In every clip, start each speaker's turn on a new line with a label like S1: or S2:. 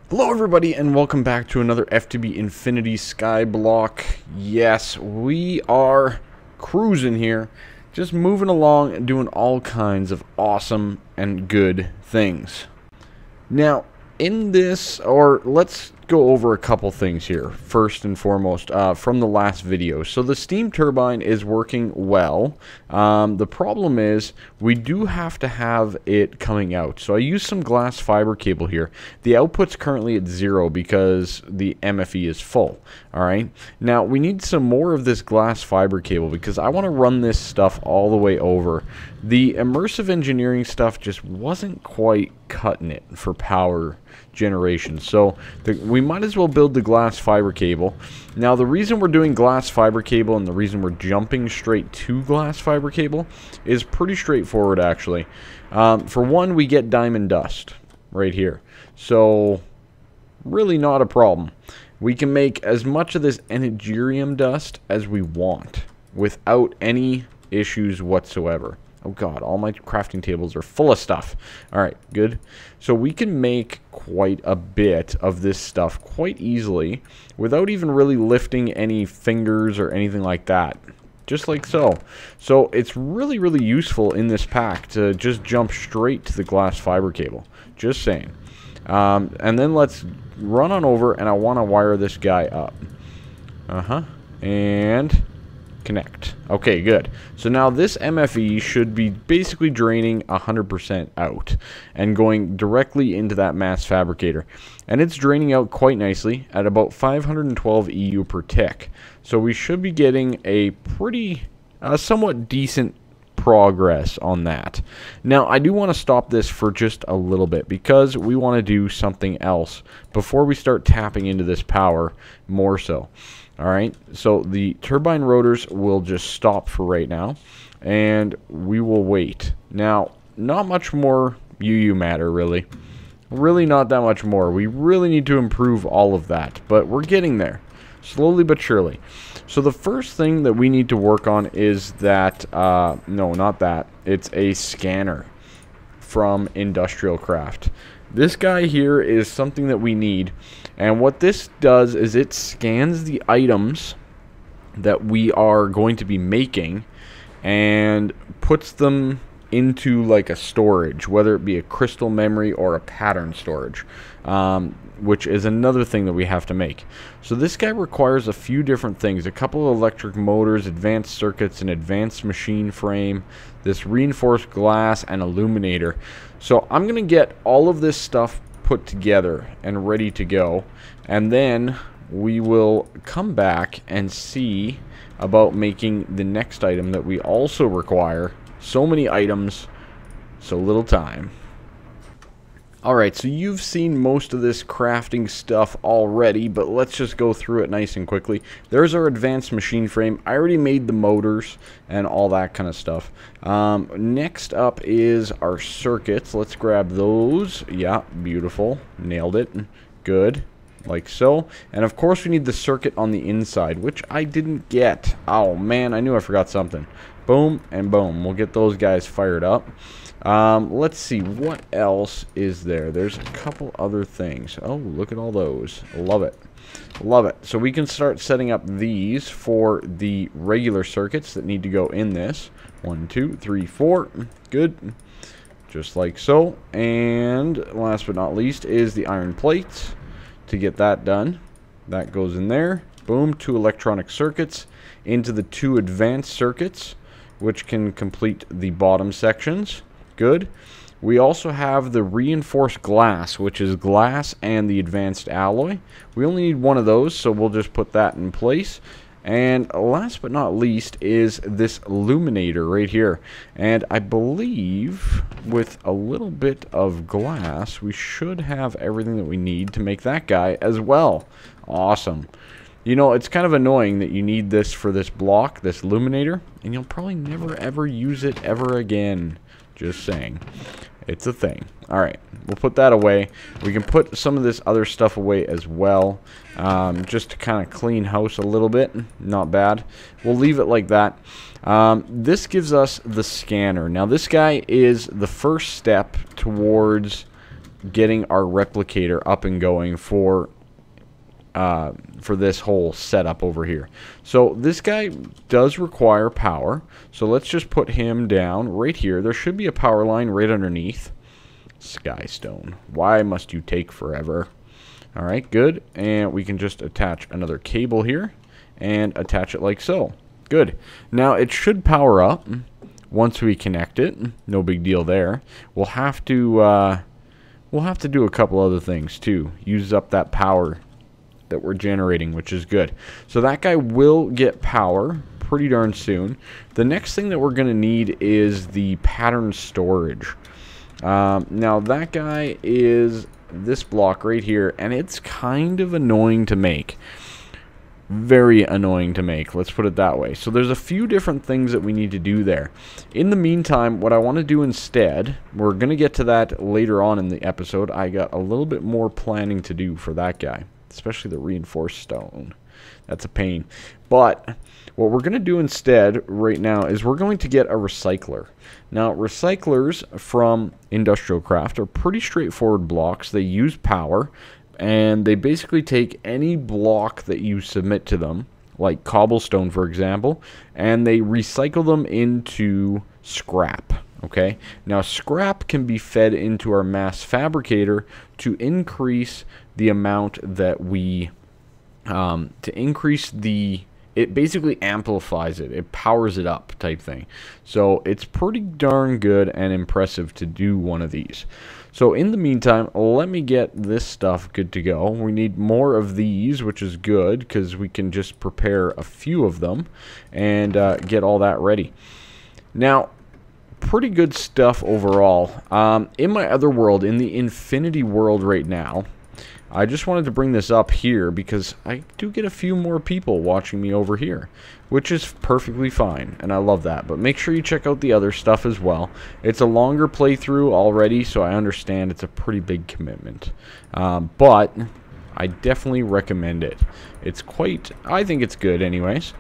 S1: Hello everybody and welcome back to another FTB Infinity Skyblock. Yes, we are cruising here, just moving along and doing all kinds of awesome and good things. Now, in this, or let's go over a couple things here, first and foremost, from the last video. So the steam turbine is working well. The problem is we do have to have it coming out. So I used some glass fiber cable here. The output's currently at 0 because the MFE is full. Alright, now we need some more of this glass fiber cable because I want to run this stuff all the way over. The immersive engineering stuff just wasn't quite cutting it for power generation, so we might as well build the glass fiber cable. Now the reason we're doing glass fiber cable and the reason we're jumping straight to glass fiber cable is pretty straightforward actually. For one, we get diamond dust right here, so really not a problem. We can make as much of this en-devour dust as we want without any issues whatsoever. Oh god, all my crafting tables are full of stuff. Alright, good. So we can make quite a bit of this stuff quite easily without even really lifting any fingers or anything like that. Just like so. So it's really, really useful in this pack to just jump straight to the glass fiber cable. Just saying. And then let's run on over and I want to wire this guy up. And connect. Okay, good. So now this MFE should be basically draining 100% out and going directly into that mass fabricator. And it's draining out quite nicely at about 512 EU per tick. So we should be getting a pretty, somewhat decent progress on that. Now, I do want to stop this for just a little bit because we want to do something else before we start tapping into this power more so. Alright, so the turbine rotors will just stop for right now, and we will wait. Now, not much more UU matter, really. Really not that much more. We really need to improve all of that, but we're getting there. Slowly but surely. So the first thing that we need to work on is that, no, not that. It's a scanner from Industrial Craft. This guy here is something that we need, and what this does is it scans the items that we are going to be making and puts them into like a storage, whether it be a crystal memory or a pattern storage, which is another thing that we have to make. So this guy requires a few different things: a couple of electric motors, advanced circuits, an advanced machine frame, this reinforced glass, and illuminator. So I'm gonna get all of this stuff put together and ready to go, and then we will come back and see about making the next item that we also require. So many items, so little time. Alright, so you've seen most of this crafting stuff already, but let's just go through it nice and quickly. There's our advanced machine frame. I already made the motors and all that kind of stuff. Next up is our circuits. Let's grab those. Yeah, beautiful. Nailed it. Good. Like so. And of course we need the circuit on the inside, which I didn't get. Oh man, I knew I forgot something. Boom and boom. We'll get those guys fired up. Let's see, what else is there? There's a couple other things. Oh, look at all those. Love it. Love it. So we can start setting up these for the regular circuits that need to go in this. 1, 2, 3, 4. Good. Just like so. And last but not least is the iron plates. To get that done, that goes in there. Boom, 2 electronic circuits into the 2 advanced circuits, which can complete the bottom sections. Good. We also have the reinforced glass, which is glass and the advanced alloy. We only need one of those, so we'll just put that in place. And last but not least is this illuminator right here. And I believe with a little bit of glass, we should have everything that we need to make that guy as well. Awesome. You know, it's kind of annoying that you need this for this block, this illuminator, and you'll probably never ever use it ever again. Just saying. It's a thing. Alright, we'll put that away. We can put some of this other stuff away as well, just to kind of clean house a little bit. Not bad. We'll leave it like that. This gives us the scanner. Now this guy is the first step towards getting our replicator up and going for this whole setup over here. So this guy does require power. So let's just put him down right here. There should be a power line right underneath. Skystone, why must you take forever? All right, good. And we can just attach another cable here and attach it like so. Good. Now it should power up once we connect it. No big deal there. We'll have to do a couple other things too. Use up that power that we're generating, which is good. So that guy will get power pretty darn soon. The next thing that we're going to need is the pattern storage. Now that guy is this block right here, and it's kind of annoying to make. Very annoying to make, let's put it that way. So there's a few different things that we need to do there. In the meantime, what I want to do instead, we're going to get to that later on in the episode. I got a little bit more planning to do for that guy, especially the reinforced stone. That's a pain. But what we're going to do instead right now is we're going to get a recycler. Now, recyclers from Industrial Craft are pretty straightforward blocks. They use power, and they basically take any block that you submit to them, like cobblestone, for example, and they recycle them into scrap. Okay, now scrap can be fed into our mass fabricator to increase the amount that we it basically amplifies it. It powers it up type thing. So it's pretty darn good and impressive to do one of these. So in the meantime, let me get this stuff good to go. We need more of these, which is good because we can just prepare a few of them and get all that ready. Now, pretty good stuff overall. In my other world, in the Infinity world right now, I just wanted to bring this up here because I do get a few more people watching me over here, which is perfectly fine, and I love that. But make sure you check out the other stuff as well. It's a longer playthrough already, so I understand it's a pretty big commitment. But I definitely recommend it. I think it's good anyways.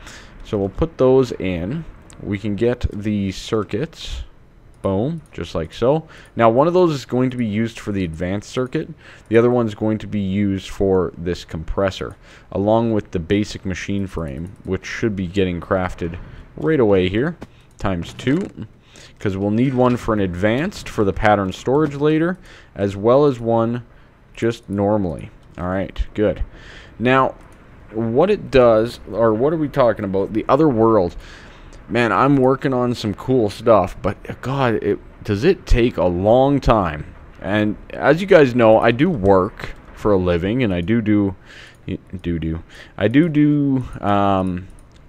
S1: So we'll put those in. We can get the circuits. Boom, just like so. Now, one of those is going to be used for the advanced circuit. The other one is going to be used for this compressor, along with the basic machine frame, which should be getting crafted right away here, ×2, because we'll need one for an advanced for the pattern storage later, as well as one just normally. All right, good. Now, what it does, or what are we talking about? The other world. Man, I'm working on some cool stuff, but God, does it take a long time. And as you guys know, I do work for a living, and I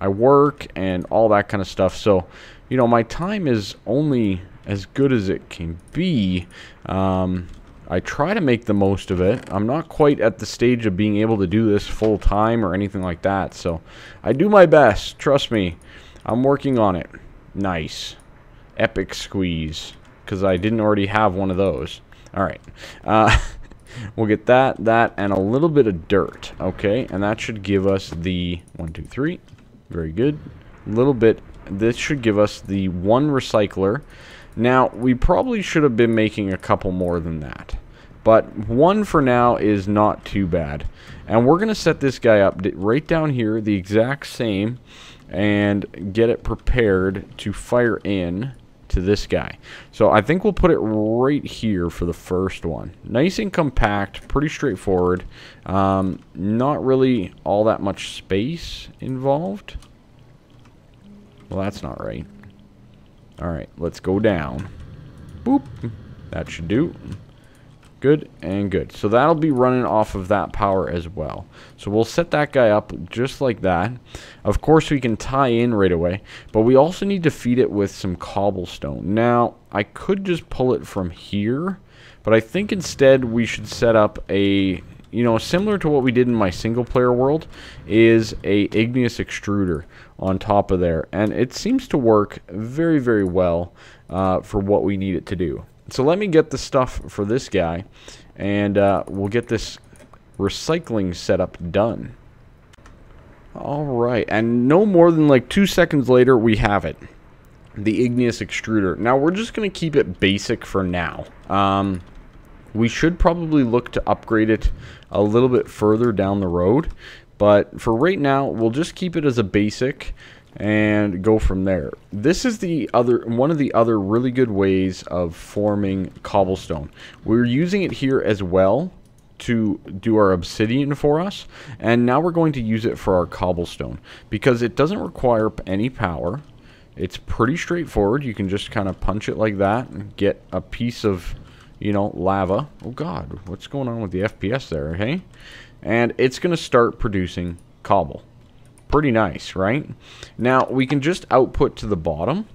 S1: work and all that kind of stuff. So, you know, my time is only as good as it can be. I try to make the most of it. I'm not quite at the stage of being able to do this full time or anything like that. So I do my best, trust me. I'm working on it. Nice. Epic squeeze. Because I didn't already have one of those. Alright. We'll get that, and a little bit of dirt. Okay. And that should give us the 1, 2, 3. Very good. A little bit. This should give us the one recycler. Now, we probably should have been making a couple more than that. But one for now is not too bad. And we're going to set this guy up right down here, the exact same, and get it prepared to fire in to this guy. So I think we'll put it right here for the first one. Nice and compact, pretty straightforward. Not really all that much space involved. Well, that's not right. Alright, let's go down. Boop. That should do. Good and good. So that'll be running off of that power as well. So we'll set that guy up just like that. Of course, we can tie in right away, but we also need to feed it with some cobblestone. Now, I could just pull it from here, but I think instead we should set up a, you know, similar to what we did in my single player world, is a igneous extruder on top of there. And it seems to work very, very well for what we need it to do. So let me get the stuff for this guy, and we'll get this recycling setup done. Alright, and no more than like 2 seconds later, we have it. The igneous extruder. Now, we're just going to keep it basic for now. We should probably look to upgrade it a little bit further down the road, but for right now, we'll just keep it as a basic and go from there. This is one of the other really good ways of forming cobblestone. We're using it here as well to do our obsidian for us, and now we're going to use it for our cobblestone because it doesn't require any power. It's pretty straightforward. You can just kind of punch it like that and get a piece of, you know, lava. Oh god, what's going on with the FPS there, hey? And it's going to start producing cobble. Pretty nice, right? Now, we can just output to the bottom,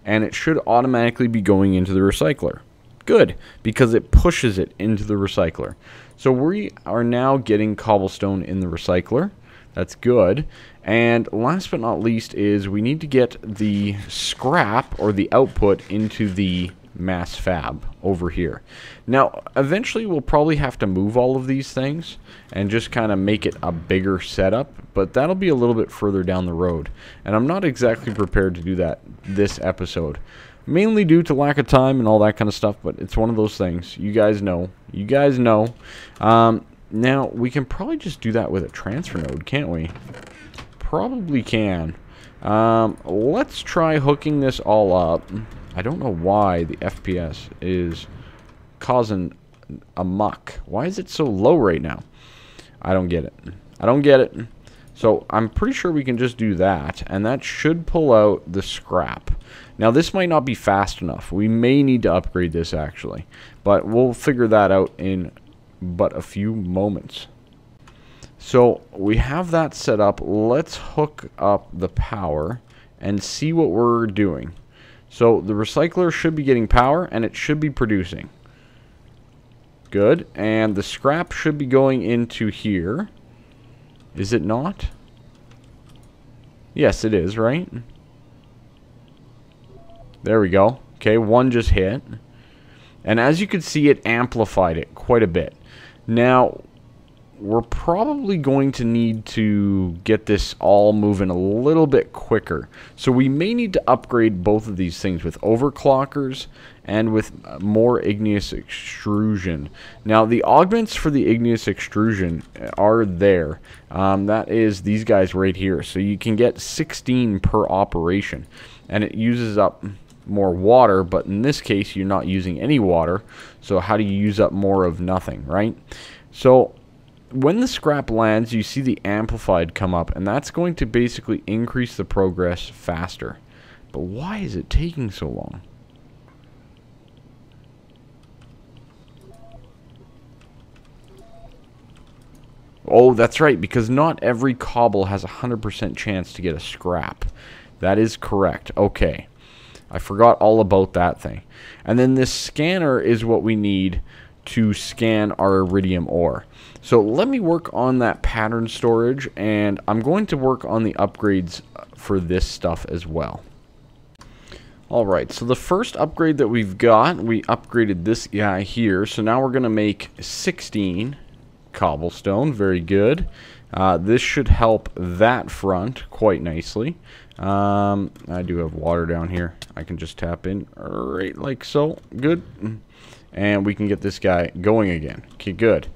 S1: and it should automatically be going into the recycler. Good, because it pushes it into the recycler. So we are now getting cobblestone in the recycler. That's good. And last but not least is we need to get the scrap or the output into the mass fab over here. Now, eventually we'll probably have to move all of these things and just kind of make it a bigger setup, but that'll be a little bit further down the road. And I'm not exactly prepared to do that this episode. Mainly due to lack of time and all that kind of stuff, but it's one of those things. You guys know. You guys know. Now, we can probably just do that with a transfer node, can't we? Probably can. Let's try hooking this all up. I don't know why the FPS is causing a muck. Why is it so low right now? I don't get it. I don't get it. So I'm pretty sure we can just do that, and that should pull out the scrap. Now, this might not be fast enough. We may need to upgrade this, actually. But we'll figure that out in but a few moments. So we have that set up. Let's hook up the power and see what we're doing. So the recycler should be getting power, and it should be producing. Good. And the scrap should be going into here. Is it not? Yes, it is, right? There we go. Okay, one just hit. And as you can see, it amplified it quite a bit. Now, we're probably going to need to get this all moving a little bit quicker. So we may need to upgrade both of these things with overclockers and with more igneous extrusion. Now, the augments for the igneous extrusion are there. That is these guys right here. So you can get 16 per operation. And it uses up more water, but in this case, you're not using any water. So how do you use up more of nothing, right? So when the scrap lands, you see the amplified come up, and that's going to basically increase the progress faster. But why is it taking so long? Oh, that's right, because not every cobble has a 100% chance to get a scrap. That is correct. Okay. I forgot all about that thing. And then this scanner is what we need to scan our iridium ore. So let me work on that pattern storage, and I'm going to work on the upgrades for this stuff as well. Alright, so the first upgrade that we've got, we upgraded this guy here. So now we're going to make 16 cobblestone. Very good. This should help that front quite nicely. I do have water down here. I can just tap in right like so. Good. And we can get this guy going again. Okay, good.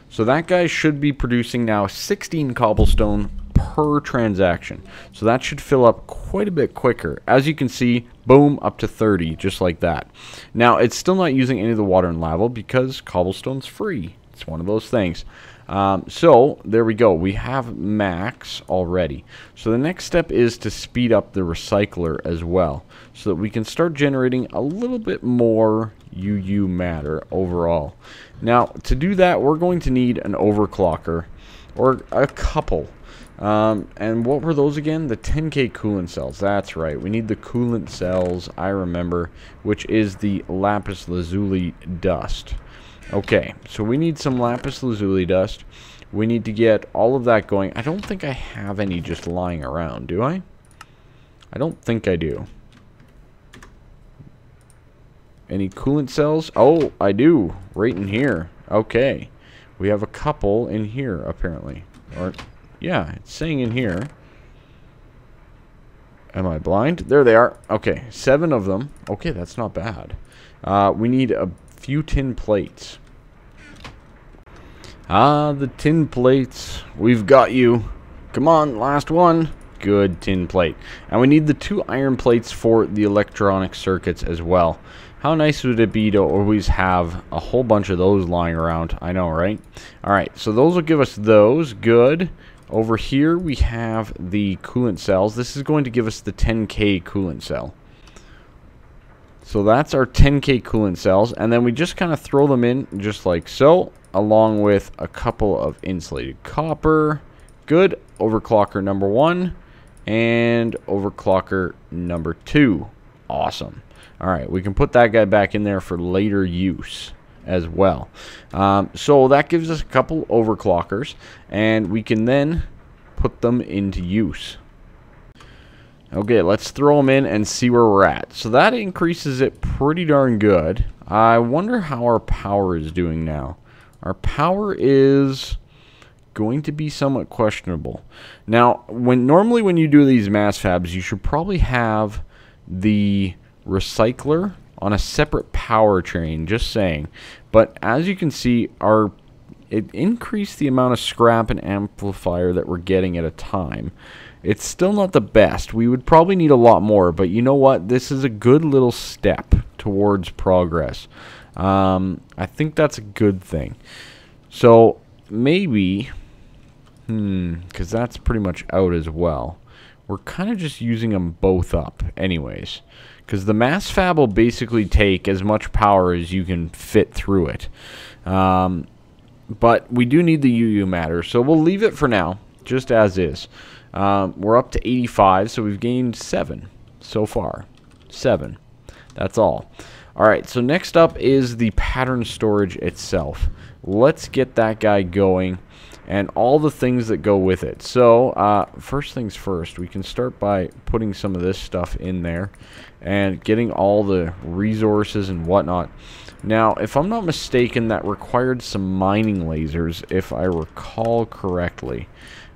S1: So that guy should be producing now 16 cobblestone per transaction. So that should fill up quite a bit quicker. As you can see, boom, up to 30, just like that. Now, it's still not using any of the water and lava because cobblestone's free. It's one of those things. So there we go. We have max already. So the next step is to speed up the recycler as well, so that we can start generating a little bit more UU matter overall. Now, to do that, we're going to need an overclocker, or a couple. And what were those again? The 10K coolant cells. That's right. We need the coolant cells, I remember, which is the lapis lazuli dust. Okay, so we need some lapis lazuli dust. We need to get all of that going. I don't think I have any just lying around, do I? I don't think I do. Any coolant cells? Oh, I do. Right in here. Okay. We have a couple in here, apparently. Or, yeah, it's saying in here. Am I blind? There they are. Okay, 7 of them. Okay, that's not bad. We need a few tin plates. Ah, the tin plates. We've got you. Come on, last one. Good tin plate. And we need the 2 iron plates for the electronic circuits as well. How nice would it be to always have a whole bunch of those lying around? I know, right? Alright, so those will give us those. Good. Over here we have the coolant cells. This is going to give us the 10K coolant cell. So that's our 10K coolant cells. And then we just kind of throw them in just like so, along with a couple of insulated copper. Good. Overclocker number 1 and overclocker number 2. Awesome. Alright, we can put that guy back in there for later use as well. So that gives us a couple overclockers, and we can then put them into use. Okay, let's throw them in and see where we're at. So that increases it pretty darn good. I wonder how our power is doing now. Our power is going to be somewhat questionable. Now, normally when you do these mass fabs, you should probably have the recycler on a separate power train, just saying. But as you can see, it increased the amount of scrap and amplifier that we're getting at a time. It's still not the best. We would probably need a lot more, but you know what? This is a good little step towards progress. I think that's a good thing. So maybe, because that's pretty much out as well. We're kind of just using them both up anyways. Because the mass fab will basically take as much power as you can fit through it. But we do need the UU matter, so we'll leave it for now, just as is. We're up to 85, so we've gained 7 so far. 7. That's all. Alright, so next up is the pattern storage itself. Let's get that guy going and all the things that go with it. So, first things first, we can start by putting some of this stuff in there and getting all the resources and whatnot. Now, if I'm not mistaken, that required some mining lasers, if I recall correctly.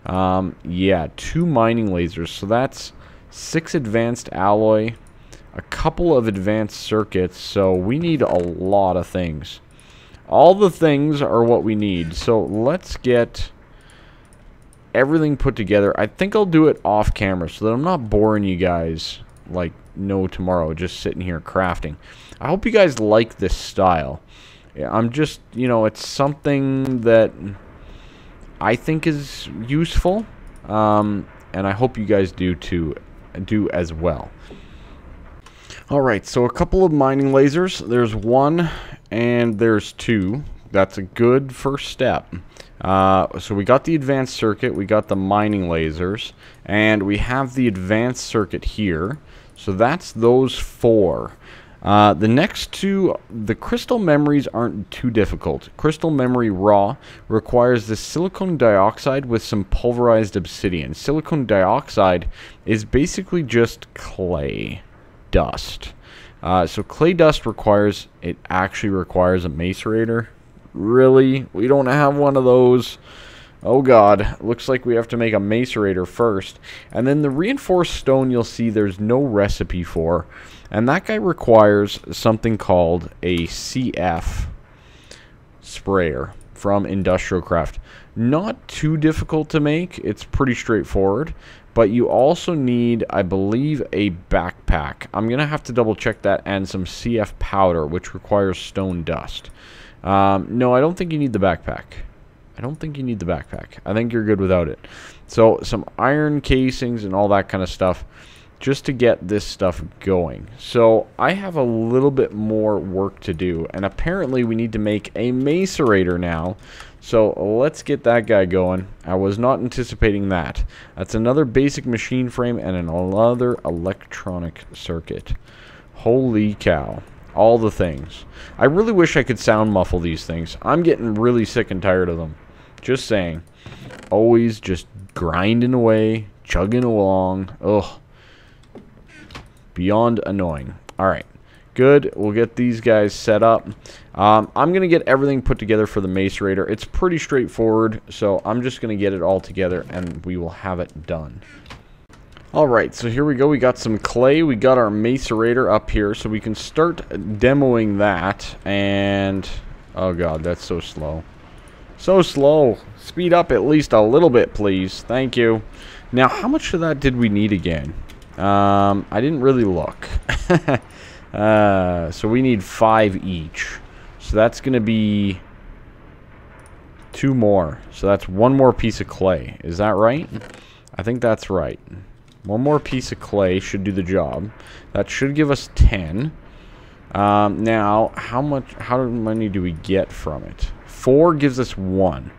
S1: Yeah, 2 mining lasers. So that's 6 advanced alloy, a couple of advanced circuits. So we need a lot of things. All the things are what we need. So let's get everything put together. I think I'll do it off camera so that I'm not boring you guys like no tomorrow, just sitting here crafting. I hope you guys like this style. Yeah, I'm just, you know, it's something that I think is useful, and I hope you guys do as well. Alright, so a couple of mining lasers. There's 1 and there's 2. That's a good first step. So we got the advanced circuit, we got the mining lasers, and we have the advanced circuit here. So that's those 4. The next 2, the crystal memories aren't too difficult. Crystal memory raw requires the silicon dioxide with some pulverized obsidian. Silicon dioxide is basically just clay dust. So clay dust actually requires a macerator. Really? We don't have one of those. Oh god, looks like we have to make a macerator first. And then the reinforced stone you'll see there's no recipe for. And that guy requires something called a CF sprayer from Industrial Craft. Not too difficult to make, it's pretty straightforward. But you also need, I believe, a backpack. I'm going to have to double check that, and some CF powder, which requires stone dust. No, I don't think you need the backpack. I don't think you need the backpack. I think you're good without it. So, some iron casings and all that kind of stuff, just to get this stuff going. So, I have a little bit more work to do, and apparently we need to make a macerator now. So, let's get that guy going. I was not anticipating that. That's another basic machine frame and another electronic circuit. Holy cow. All the things. I really wish I could sound muffle these things. I'm getting really sick and tired of them. Just saying. Always just grinding away, chugging along. Ugh. Beyond annoying. Alright. Good. We'll get these guys set up. I'm going to get everything put together for the macerator. It's pretty straightforward, so I'm just going to get it all together and we will have it done. Alright, so here we go. We got some clay. We got our macerator up here, so we can start demoing that. And, oh god, that's so slow. So slow. Speed up at least a little bit, please. Thank you. Now, how much of that did we need again? I didn't really look. So we need 5 each. So that's going to be 2 more. So that's 1 more piece of clay. Is that right? I think that's right. 1 more piece of clay should do the job. That should give us 10. Now, how many do we get from it? 4 gives us 1.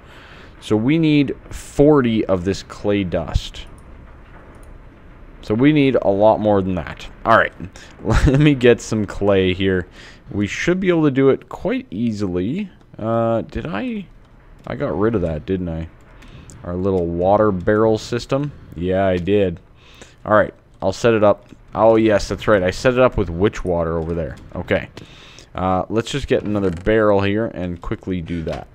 S1: So we need 40 of this clay dust. So we need a lot more than that. Alright, let me get some clay here. We should be able to do it quite easily. Did I got rid of that, didn't I? Our little water barrel system. Yeah, I did. Alright, I'll set it up. Oh, yes, that's right. I set it up with witch water over there. Okay. Let's just get another barrel here and quickly do that.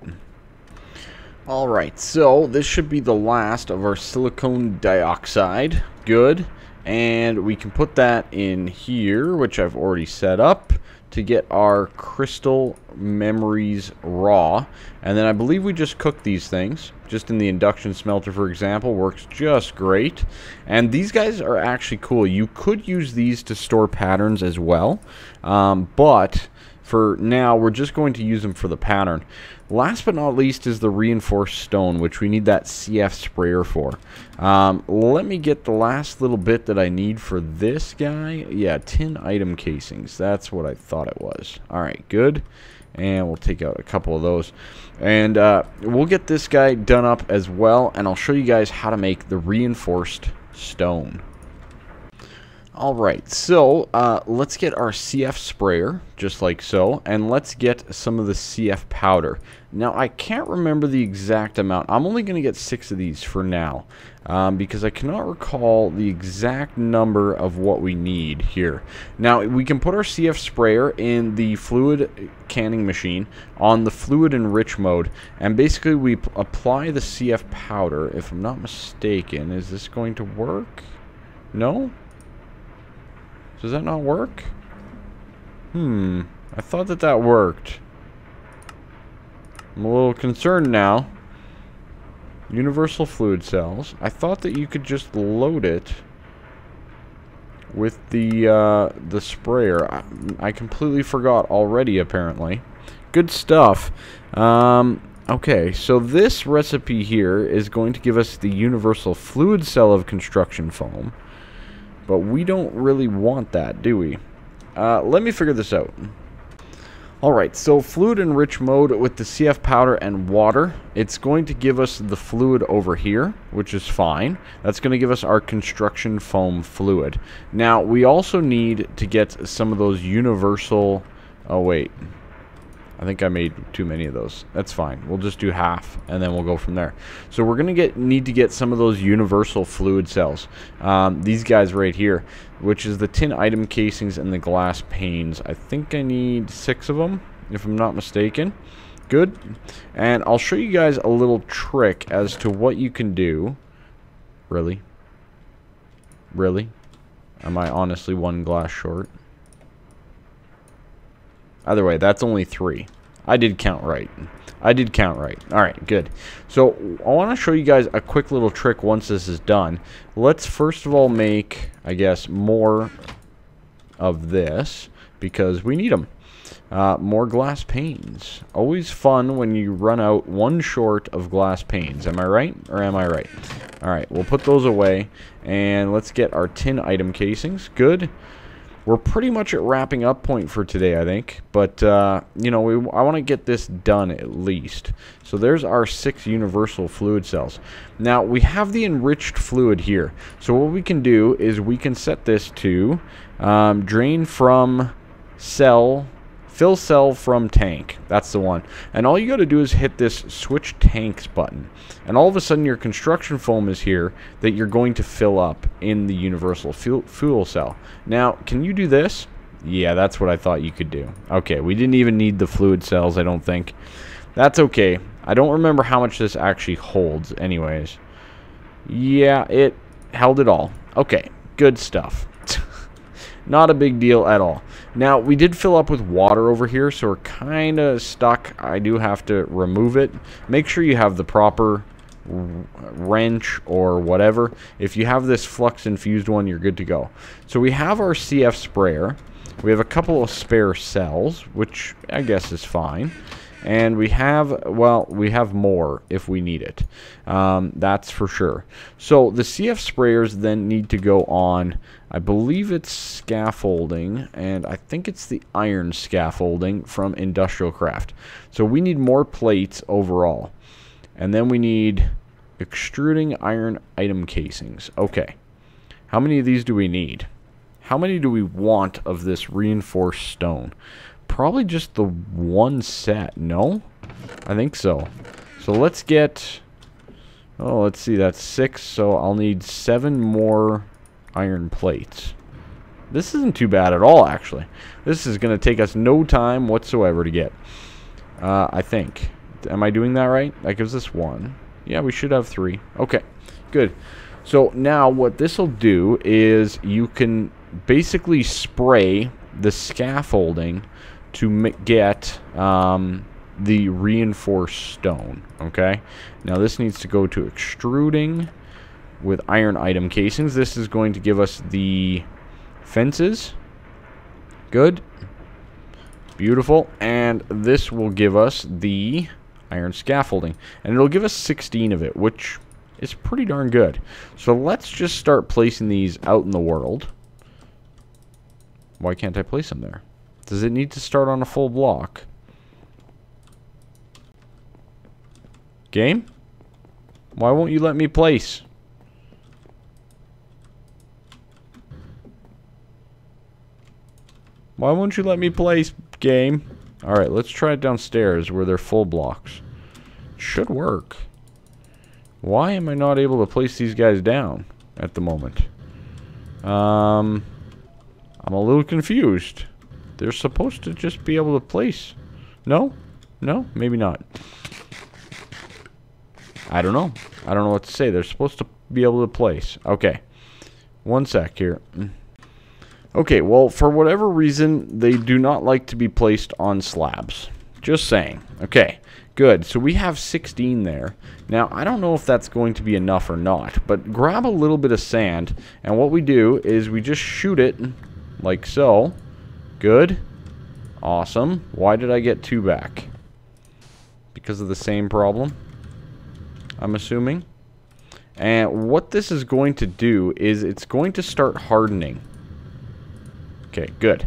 S1: Alright, so this should be the last of our silicone dioxide. Good. And we can put that in here, which I've already set up, to get our crystal memories raw. And then I believe we just cook these things. Just in the induction smelter, for example, works just great. And these guys are actually cool. You could use these to store patterns as well. But for now, we're just going to use them for the pattern. Last but not least is the reinforced stone, which we need that CF sprayer for. Let me get the last little bit that I need for this guy. Yeah, tin item casings. That's what I thought it was. Alright, good. And we'll take out a couple of those. And we'll get this guy done up as well, and I'll show you guys how to make the reinforced stone. Alright, so let's get our CF sprayer, just like so, and let's get some of the CF powder. Now, I can't remember the exact amount. I'm only going to get 6 of these for now, because I cannot recall the exact number of what we need here. Now, we can put our CF sprayer in the fluid canning machine on the fluid enrich mode, and basically we apply the CF powder. If I'm not mistaken, is this going to work? No? Does that not work? I thought that worked. I'm a little concerned now. Universal fluid cells. I thought that you could just load it with the sprayer. I completely forgot already, apparently. Good stuff. Okay, so this recipe here is going to give us the universal fluid cell of construction foam. But we don't really want that, do we? Let me figure this out. Alright, so fluid enrich mode with the CF powder and water. It's going to give us the fluid over here, which is fine. That's going to give us our construction foam fluid. Now, we also need to get some of those universal... Oh, wait. I think I made too many of those. That's fine. We'll just do half, and then we'll go from there. So we're going to need to get some of those universal fluid cells. These guys right here, which is the tin item casings and the glass panes. I think I need 6 of them, if I'm not mistaken. Good. And I'll show you guys a little trick as to what you can do. Really? Really? Am I honestly 1 glass short? Either way, that's only 3. I did count right. Alright, good. So, I want to show you guys a quick little trick once this is done. Let's first of all make, I guess, more of this, because we need them. More glass panes. Always fun when you run out 1 short of glass panes. Am I right? Or am I right? Alright, we'll put those away. And let's get our tin item casings. Good. We're pretty much at wrapping up point for today, I think. But, you know, I want to get this done at least. So there's our 6 universal fluid cells. Now, we have the enriched fluid here. So what we can do is we can set this to drain from cell... Fill cell from tank. That's the one. And all you got to do is hit this switch tanks button. And all of a sudden your construction foam is here that you're going to fill up in the universal fuel cell. Now, can you do this? Yeah, that's what I thought you could do. Okay, we didn't even need the fluid cells, I don't think. That's okay. I don't remember how much this actually holds anyways. Yeah, it held it all. Okay, good stuff. Not a big deal at all. Now, we did fill up with water over here, so we're kind of stuck. I do have to remove it. Make sure you have the proper wrench or whatever. If you have this flux infused one, you're good to go. So we have our CF sprayer. We have a couple of spare cells, which I guess is fine. And we have, well, we have more if we need it. That's for sure. So the CF sprayers then need to go on, I believe it's scaffolding, and I think it's the iron scaffolding from Industrial Craft. So we need more plates overall. And then we need extruding iron item casings. Okay. How many of these do we need? How many do we want of this reinforced stone? Probably just the one set, no? I think so. So let's get... Oh, let's see, that's 6, so I'll need 7 more iron plates. This isn't too bad at all, actually. This is going to take us no time whatsoever to get. I think. Am I doing that right? That gives us 1. Yeah, we should have 3. Okay, good. So now what this will do is you can basically spray the scaffolding to get the reinforced stone. Okay, now this needs to go to extruding with iron item casings. This is going to give us the fences. Good, beautiful. And this will give us the iron scaffolding, and it'll give us 16 of it, which is pretty darn good. So let's just start placing these out in the world. Why can't I place them there? Does it need to start on a full block? Game? Why won't you let me place? Why won't you let me place, game? Alright, let's try it downstairs where they're full blocks. Should work. Why am I not able to place these guys down at the moment? I'm a little confused. They're supposed to just be able to place. No? No? Maybe not. I don't know. I don't know what to say. They're supposed to be able to place. Okay. One sec here. Okay, well, for whatever reason, they do not like to be placed on slabs. Just saying. Okay, good. So we have 16 there. Now, I don't know if that's going to be enough or not, but grab a little bit of sand, and what we do is we just shoot it like so. Good. Awesome. Why did I get 2 back? Because of the same problem, I'm assuming. And what this is going to do is it's going to start hardening. Okay, good.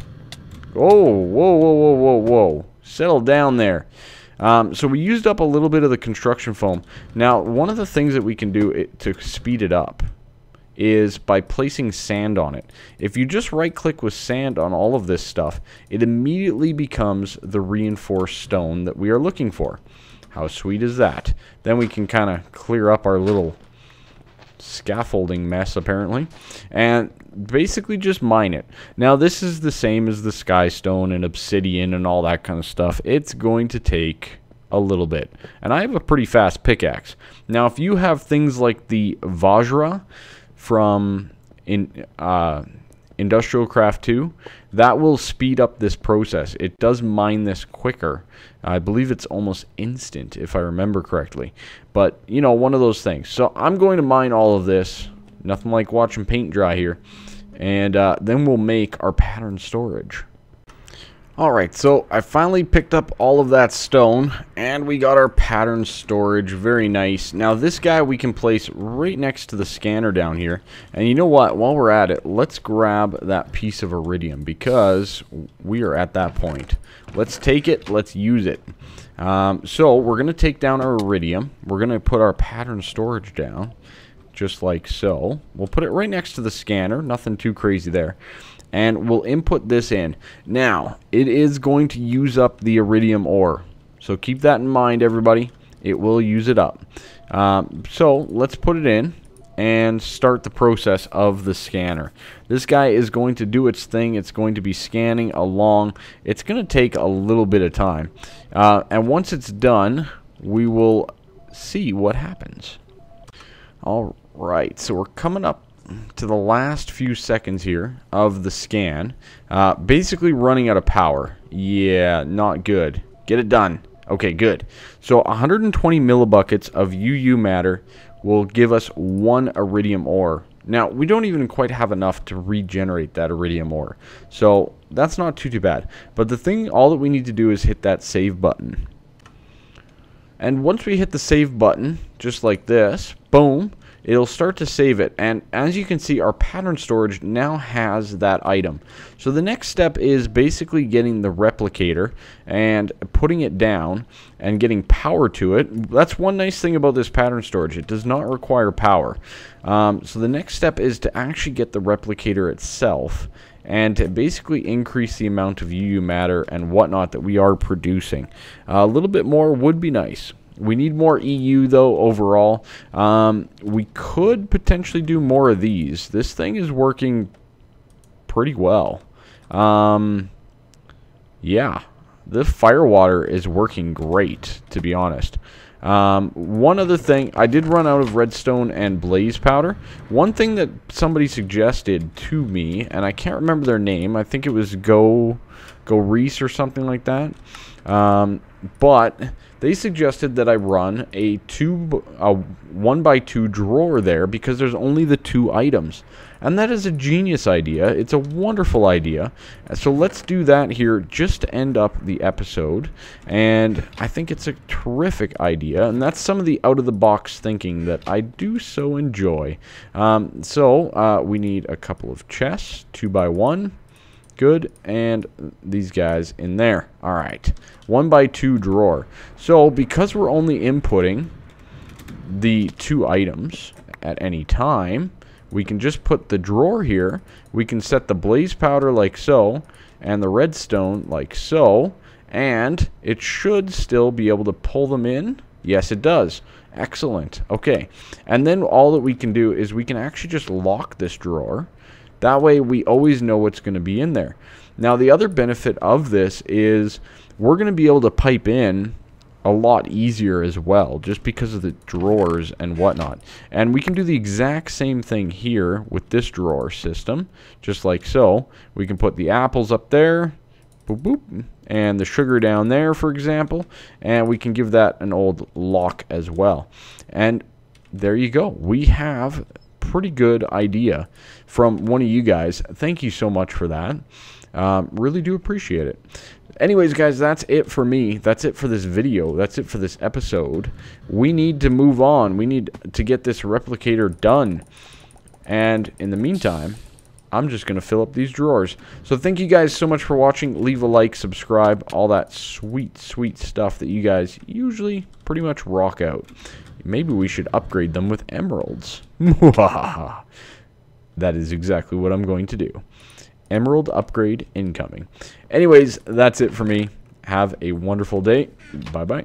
S1: Oh, whoa, whoa, whoa, whoa, whoa. Settle down there. So we used up a little bit of the construction foam. Now, one of the things that we can do to speed it up is by placing sand on it. If you just right-click with sand on all of this stuff, it immediately becomes the reinforced stone that we are looking for. How sweet is that? Then we can kind of clear up our little scaffolding mess, apparently, and basically just mine it. Now, this is the same as the sky stone and obsidian and all that kind of stuff. It's going to take a little bit, and I have a pretty fast pickaxe. Now, if you have things like the Vajra from Industrial Craft 2, that will speed up this process. It does mine this quicker. I believe it's almost instant, if I remember correctly. But, you know, one of those things. So I'm going to mine all of this. Nothing like watching paint dry here. And then we'll make our pattern storage. Alright, so I finally picked up all of that stone, and we got our pattern storage. Very nice. Now, this guy we can place right next to the scanner down here. And you know what? While we're at it, let's grab that piece of iridium, because we are at that point. Let's take it. Let's use it. So, we're going to take down our iridium. We're going to put our pattern storage down, just like so. We'll put it right next to the scanner. Nothing too crazy there. And we'll input this in. Now, it is going to use up the iridium ore. So keep that in mind, everybody. It will use it up. So let's put it in and start the process of the scanner. This guy is going to do its thing. It's going to be scanning along. It's going to take a little bit of time. And once it's done, we will see what happens. All right, so we're coming up to the last few seconds here of the scan. Basically running out of power. Yeah, not good. Get it done. Okay, good. So 120 millibuckets of UU matter will give us 1 iridium ore. Now, we don't even quite have enough to regenerate that iridium ore. So that's not too bad. But the thing, all that we need to do is hit that save button. And once we hit the save button, just like this, boom, it'll start to save it. And as you can see, our pattern storage now has that item. So the next step is basically getting the replicator and putting it down and getting power to it. That's one nice thing about this pattern storage. It does not require power. So the next step is to actually get the replicator itself and to basically increase the amount of UU matter and whatnot that we are producing. A little bit more would be nice. We need more EU though overall. We could potentially do more of these. This thing is working pretty well. Yeah, the firewater is working great, to be honest. One other thing, I did run out of redstone and blaze powder. One thing that somebody suggested to me, and I can't remember their name, I think it was Go Reese or something like that. But they suggested that I run a 1x2 drawer there because there's only the 2 items. And that is a genius idea. It's a wonderful idea. So let's do that here just to end up the episode. And I think it's a terrific idea. And that's some of the out-of-the-box thinking that I do so enjoy. We need a couple of chests, 2x1. Good, and these guys in there. Alright, 1x2 drawer. So, because we're only inputting the 2 items at any time, we can just put the drawer here. We can set the blaze powder like so, and the redstone like so, and it should still be able to pull them in. Yes, it does. Excellent. Okay, and then all that we can do is we can actually just lock this drawer. That way we always know what's going to be in there. Now the other benefit of this is we're going to be able to pipe in a lot easier as well, just because of the drawers and whatnot. And we can do the exact same thing here with this drawer system, just like so. We can put the apples up there, boop boop, and the sugar down there, for example, and we can give that an old lock as well. And there you go. We have pretty good idea from one of you guys. Thank you so much for that. Really do appreciate it. Anyways, guys, that's it for me. That's it for this video. That's it for this episode. We need to move on. We need to get this replicator done. And in the meantime, I'm just going to fill up these drawers. So thank you guys so much for watching. Leave a like, subscribe, all that sweet, sweet stuff that you guys usually pretty much rock out. Maybe we should upgrade them with emeralds. That is exactly what I'm going to do. Emerald upgrade incoming. Anyways, that's it for me. Have a wonderful day. Bye-bye.